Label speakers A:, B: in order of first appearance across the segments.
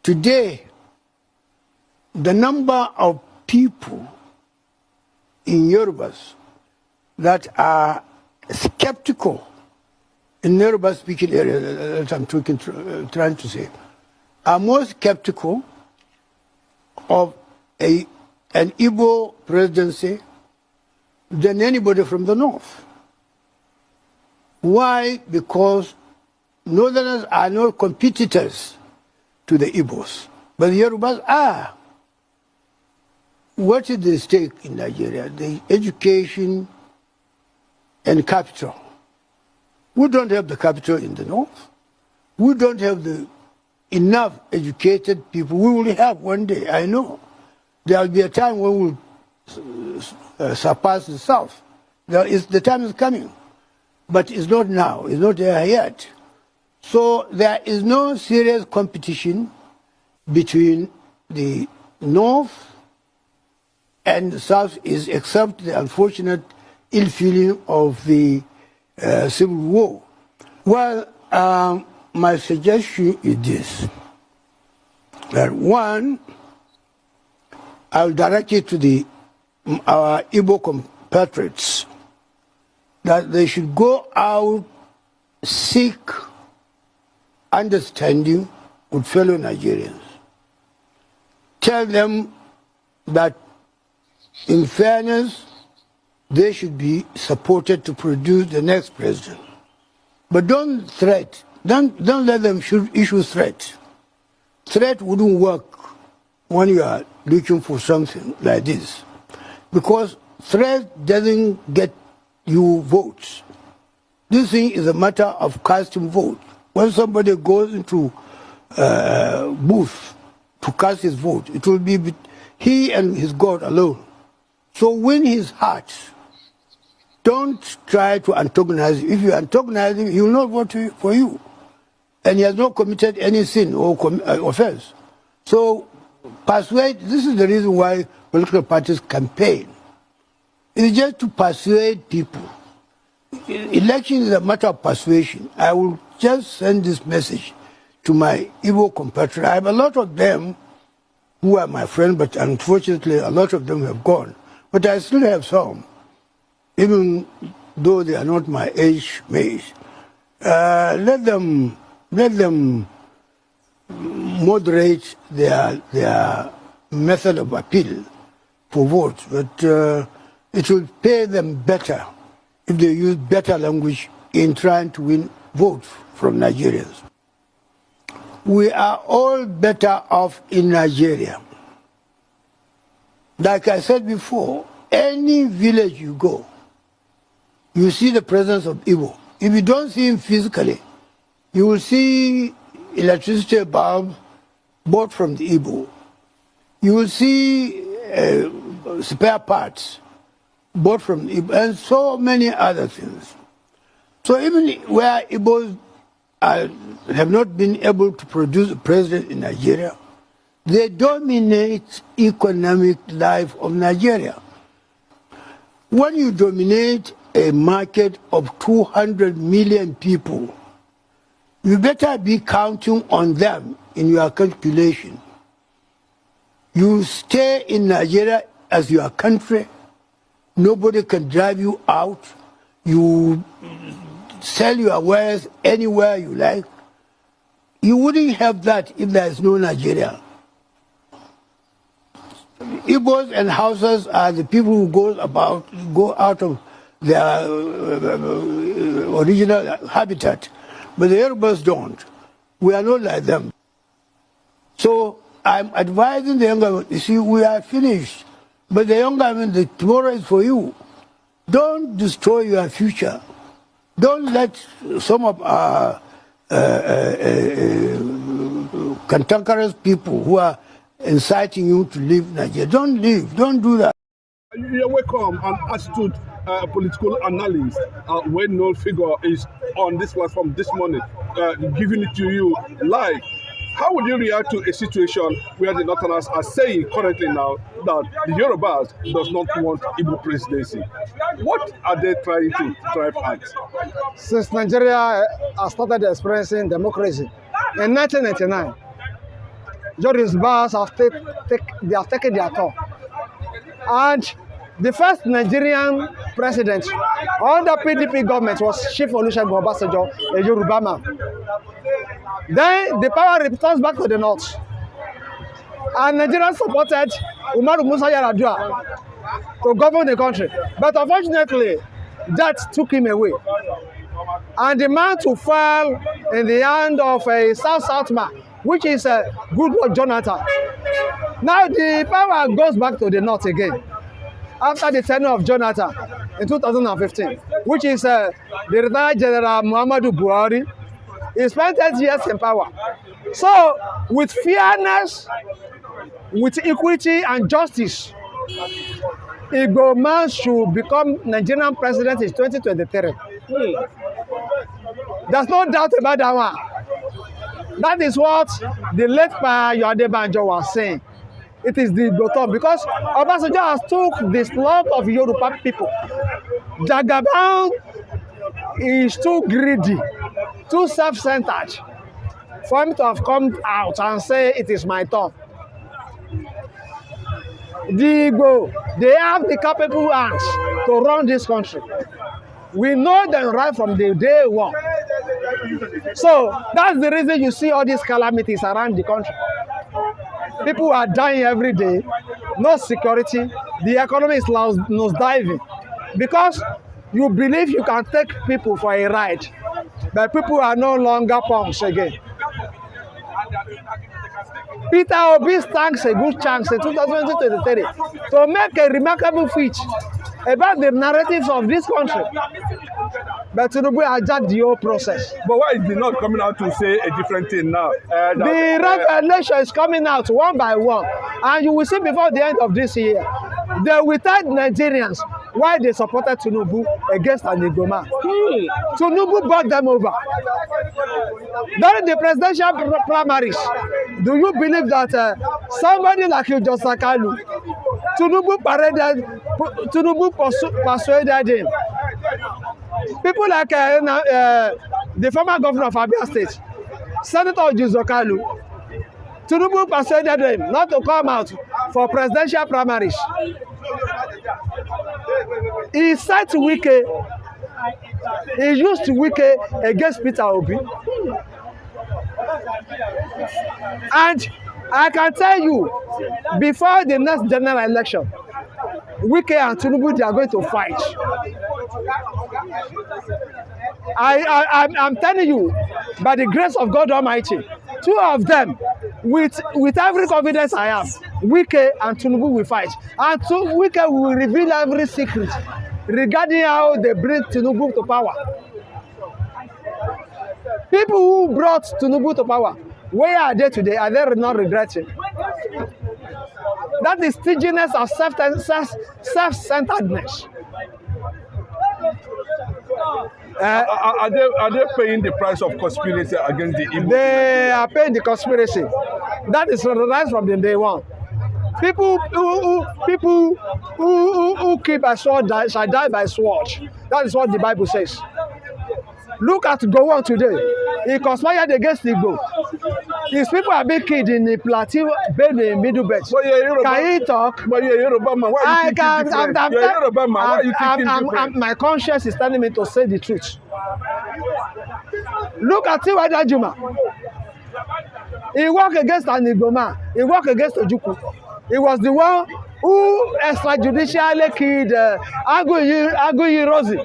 A: Today, the number of people in Yorubas that are skeptical in Yoruba-speaking areas, that I'm trying to say, are more skeptical of an Igbo presidency than anybody from the north. Why? Because Northerners are not competitors to the Igbos, but the Yorubas are. What is the stake in Nigeria? The education and capital. We don't have the capital in the north. We don't have enough educated people. We will have one day, I know. There will be a time when we will surpass the south. The time is coming. But it's not now. It's not there yet. So there is no serious competition between the north and the south, except the unfortunate ill feeling of the civil war. Well, my suggestion is this: that one, I'll direct it to our Igbo compatriots, that they should go out, seek understanding with fellow Nigerians. Tell them that, in fairness, they should be supported to produce the next president. But don't let them issue threats. Threat wouldn't work when you are looking for something like this, because threat doesn't get you votes. This thing is a matter of casting vote. When somebody goes into booth to cast his vote, it will be he and his God alone. So win his heart. Don't try to antagonize him. If you antagonize him, he will not vote for you. And he has not committed any sin or offense. So persuade, this is the reason why political parties campaign. It is just to persuade people. Election is a matter of persuasion. I will just send this message to my Igbo compatriots. I have a lot of them who are my friends, but unfortunately a lot of them have gone. But I still have some, even though they are not my age mates. Let them moderate their method of appeal for votes, but it will pay them better if they use better language in trying to win votes from Nigerians. We are all better off in Nigeria. Like I said before, any village you go, you see the presence of Igbo. If you don't see him physically, you will see electricity bulbs bought from the Igbo. You will see spare parts bought from the Igbo, and so many other things. So even where Igbos have not been able to produce a president in Nigeria, they dominate economic life of Nigeria. When you dominate a market of 200 million people, you better be counting on them in your calculation. You stay in Nigeria as your country. Nobody can drive you out. You sell your wares anywhere you like. You wouldn't have that if there is no Nigeria. Igbos and Hausas are the people who go out of their original habitat, but the Yorubas don't. We are not like them. So I'm advising the younger men, you see, we are finished, but the younger men, tomorrow is for you. Don't destroy your future. Don't let some of our cantankerous people who are inciting you to leave Nigeria. Don't leave. Don't do that.
B: You're welcome, an astute political analyst. When no figure is on this platform this morning, giving it to you live. How would you react to a situation where the Northerners are saying currently now that the Yorubas does not want Igbo presidency? What are they trying to drive at?
C: Since Nigeria started experiencing democracy in 1999, Yorubas have taken their turn. And the first Nigerian president under PDP government was Chief Olusegun Obasanjo, a Yoruba man. Then the power returns back to the north. And Nigerians supported Umaru Musa Yar'Adua to govern the country. But unfortunately, that took him away. And the man to fall in the hand of a South man, which is Goodluck Jonathan. Now the power goes back to the north again after the tenure of Jonathan in 2015, which is the retired General Muhammadu Buhari. He spent 8 years in power. So with fairness, with equity and justice, Igbo man should become Nigerian president in 2023. There's no doubt about that one. That is what the late Adebanjo was saying. It is the Igbo because Obasanjo has took the slot of Yoruba people. Jagaban is too greedy, too self-centered for him to have come out and say it is my turn. The Igbo, they have the capable hands to run this country. We know them right from the day one. So that's the reason you see all these calamities around the country. People are dying every day, no security, the economy is nosediving. Because you believe you can take people for a ride, but people are no longer punks again. Peter Obi stands a good chance in 2023 to make a remarkable feat about the narratives of this country. But Tinubu hijacked the whole process.
B: But why is he not coming out to say a different thing now?
C: The revelation is coming out one by one. And you will see before the end of this year, they will tell Nigerians why they supported Tinubu against an Igbo man. Tinubu brought them over. During the presidential primaries, do you believe that somebody like you, Joseph Kalu, Tinubu persuaded him? People like the former governor of Abia State, Senator Joseph Kalu, Tinubu persuaded him not to come out for presidential primaries. He said to Wike, he used Wike against Peter Obi. And I can tell you, before the next general election, Wike and Tinubu, they are going to fight. I'm telling you, by the grace of God Almighty, two of them, with every confidence I have, Wike and Tinubu will fight. And Wike will reveal every secret regarding how they bring Tinubu to power. People who brought Tinubu to power, where are they today? Are they not regretting? That is stinginess of self-centeredness.
B: Are they paying the price of conspiracy against the Igbo?
C: They are paying the conspiracy. That is right from the day one. People who keep by sword shall die by sword. That is what the Bible says. Look at Gowon today. He conspired against Igbo. His people are being killed in the Plateau, Benue, Middle Belt. Can he talk?
B: But you're Yoruba man. Why you think different? You're Yoruba man. Why you thinking different?
C: My conscience is telling me to say the truth. Look at Tiwada Juma. He worked against an Igbo man. He worked against Ojukwu. He was the one who extrajudicially killed Aguyi Rosie.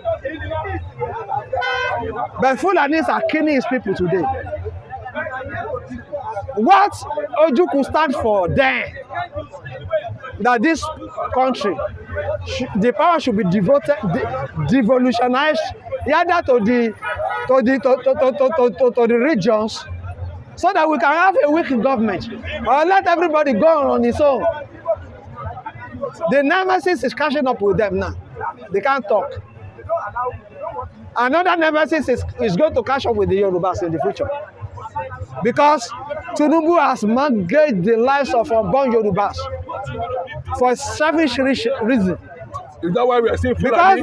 C: But Fulanis are killing his people today. What Ojukwu stands for then, that this country, the power should be devolutionized either to the regions, so that we can have a weak government, or let everybody go on its own. The nemesis is catching up with them now. They can't talk. Another nemesis is going to catch up with the Yorubas in the future. Because Tinubu has mortgaged the lives of unborn Yorubas for selfish reason.
B: Is that why we are seeing FULANI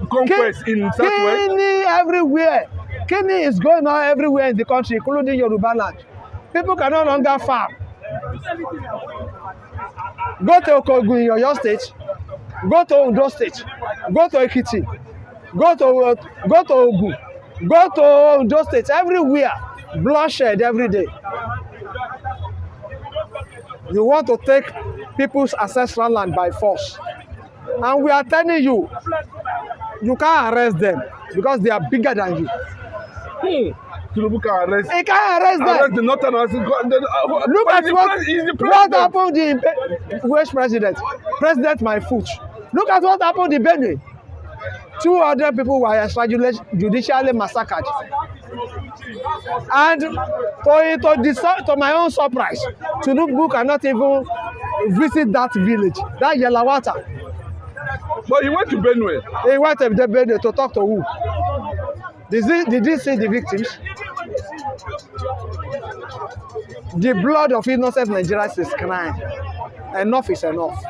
B: conquest in Southwest?
C: Kenny everywhere. Kenny is going on everywhere in the country, including Yoruba land. People can no longer farm. Go to Okogun in your state, go to Ondo state, go to Ekiti, go to Ogun, go to Ondo state, everywhere, bloodshed every day. You want to take people's ancestral land by force. And we are telling you, you can't arrest them because they are bigger than you.
B: Tinubu can arrest.
C: He can't arrest them.
B: Arrest the Northerners.
C: Look at what happened in West President. President my foot. Look at what happened in Benue. 200 people were judicially massacred. And to my own surprise, Tinubu cannot even visit that village, that Yelawata.
B: But he went to Benue.
C: He went to Benue to talk to who? Did he see the victims? The blood of innocent Nigerians is crying. Enough is enough.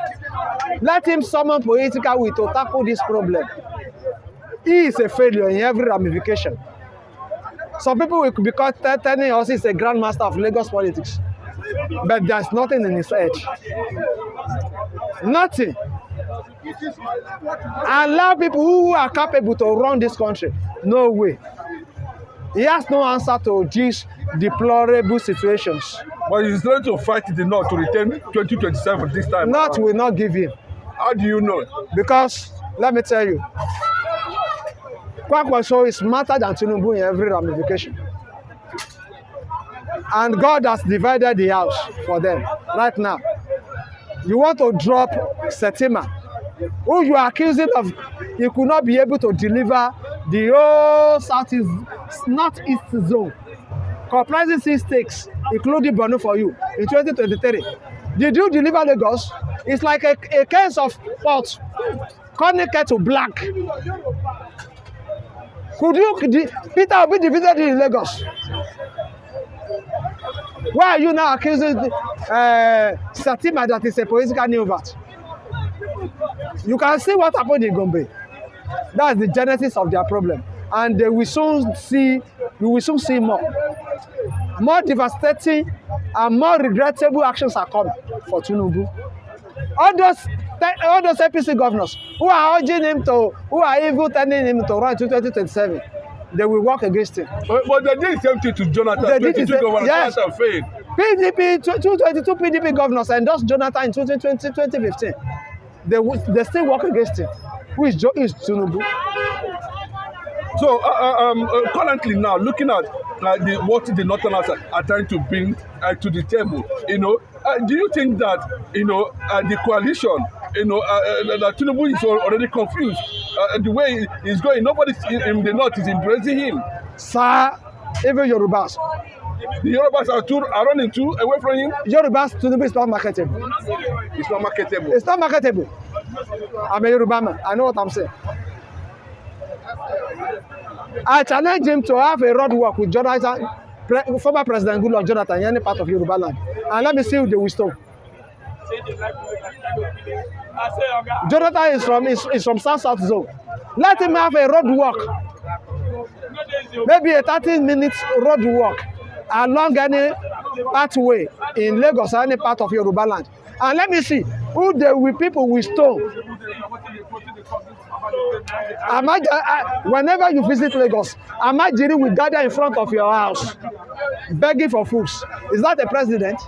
C: Let him summon political will to tackle this problem. He is a failure in every ramification. Some people will be telling us he's a grandmaster of Lagos politics. But there's nothing in his head. Nothing. Allow people who are capable to run this country. No way. He has no answer to these deplorable situations.
B: But he's trying to fight the North to return 2027 this time.
C: North will not give him.
B: How do you know?
C: Because, let me tell you, Kwakwaso is smarter than Tinubu in every ramification. And God has divided the house for them right now. You want to drop Setima, who you are accusing of, he could not be able to deliver the whole northeast zone, comprising 6 states, including Borno for you, in 2023. Did you deliver Lagos? It's like a case of pot, connected to black. Could you, Peter Obi defeated in Lagos? Why are you now accusing Satima that is a political neovert? You can see what happened in Gombe. That's the genesis of their problem. And we will soon see more. More devastating and more regrettable actions are coming for Tinubu. All those APC governors who are urging him to, who are even telling him to run to 2027, they will work against him.
B: But they did the same thing to Jonathan.
C: They did the same, yes.
B: Jonathan failed.
C: PDP, 222 PDP governors endorsed Jonathan in 2015. They still work against him. Who is Tinubu?
B: So currently now, looking at what the Northerners are trying to bring to the table, do you think that the coalition, that Tinubu is already confused? The way he's going, nobody in the North is embracing him.
C: Sir, even Yorubas.
B: The Yorubas are running away from him.
C: Yorubas, Tinubu is not marketable.
B: It's not marketable.
C: It's not marketable. I'm a Yoruba man. I know what I'm saying. I challenge him to have a road walk with Jonathan, former President Goodluck Jonathan, in any part of Yoruba land. And let me see who they will stop. Jonathan is from South Zone. Let him have a road walk. Maybe a 30-minute road walk along any pathway in Lagos or any part of Yoruba land. And let me see who people will stone. Whenever you visit Lagos, Amajiri will gather in front of your house, begging for food. Is that a president?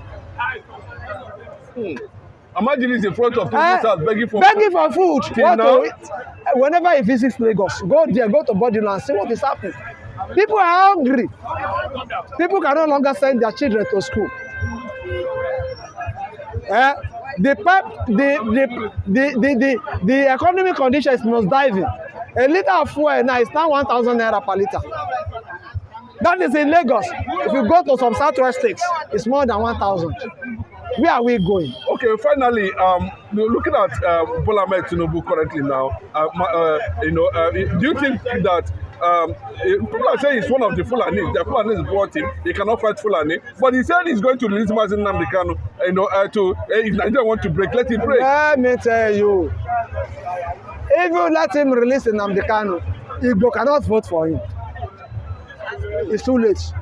B: Amajiri is in front of people's house begging for
C: food. Whenever he visits Lagos, go there, go to Bodilo and see what is happening. People are hungry. People can no longer send their children to school. The economic condition is most diving. A liter of fuel now is now 1,000 naira per liter. That is in Lagos. If you go to some southwest states, it's more than 1,000. Where are we going?
B: Okay, finally, looking at Bola Ahmed Tinubu currently now, do you think that people are saying he's one of the Fulani? The Fulani has brought him. He cannot fight Fulani, but he said he's going to release Mazin Nnamdi Kanu. If Nigeria want to break, let him break.
C: Let me tell you, if you let him release Nnamdi Kanu, Igbo cannot vote for him. It's too late.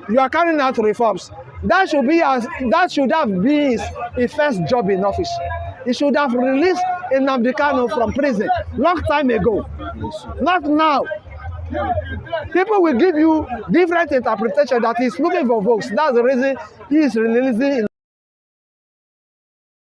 C: you are carrying out reforms. That should have been his first job in office. He should have released Nnamdi Kanu from prison long time ago, not now. People will give you different interpretation that he's looking for votes. That's the reason he is releasing